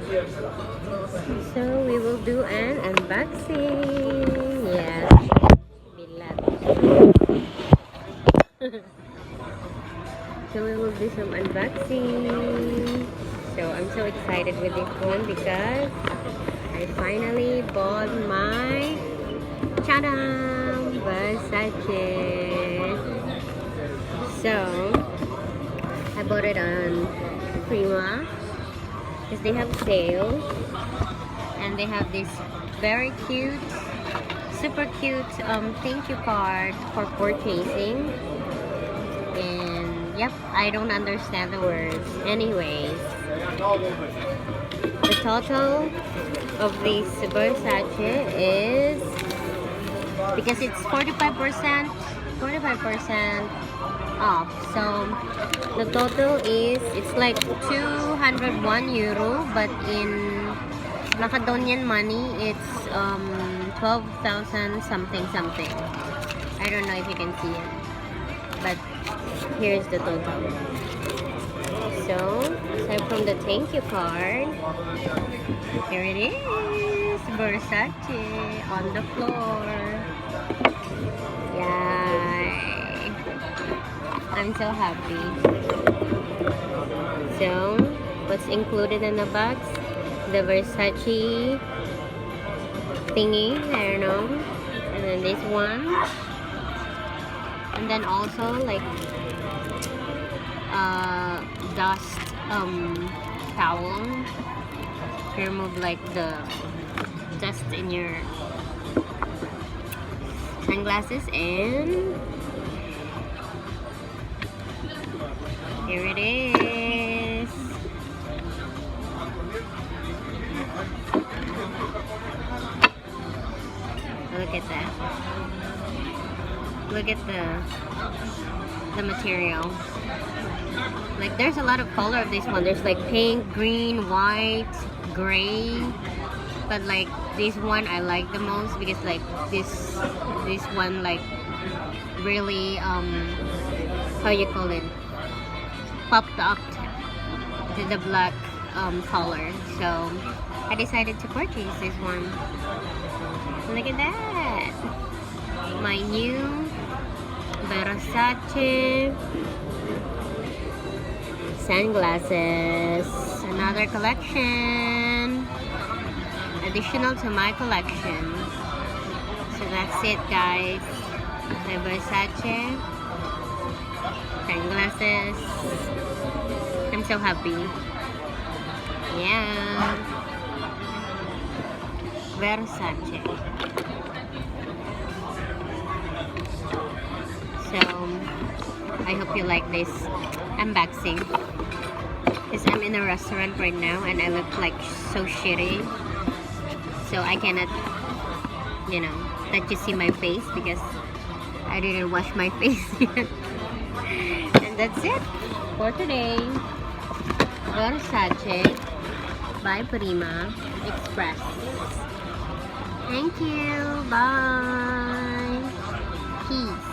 So we will do an unboxing. Yes. Bilat. So we will do some unboxing. So I'm so excited with this one because I finally bought my Versace. So I bought it on Prima because they have sale, and they have this very cute, super cute thank you card for purchasing. And yep, I don't understand the words. Anyways, the total of this Versace is, because it's 45% off, so the total is, it's like 201 euro, but in Macedonian money it's 12,000 something. I don't know if you can see it, but here's the total. So aside from the thank you card, here it is, Versace on the floor. Yay! I'm so happy. So what's included in the box? The Versace thingy, I don't know, and then this one, and then also like dust towel to remove like the dust in your sunglasses. And here it is. Look at that. Look at the material. Like there's a lot of color of this one. There's like pink, green, white, gray. But like this one I like the most because like this one like really how you call it, popped up to the black color. So I decided to purchase this one. Look at that, my new Versace sunglasses. Another collection additional to my collection. So that's it, guys. The Versace sunglasses. I'm so happy. Yeah, Versace. So I hope you like this unboxing, because I'm in a restaurant right now and I look like so shitty, so I cannot, you know, let you see my face because I didn't wash my face yet. And that's it for today. Versace by Prima Express. Thank you. Bye. Peace.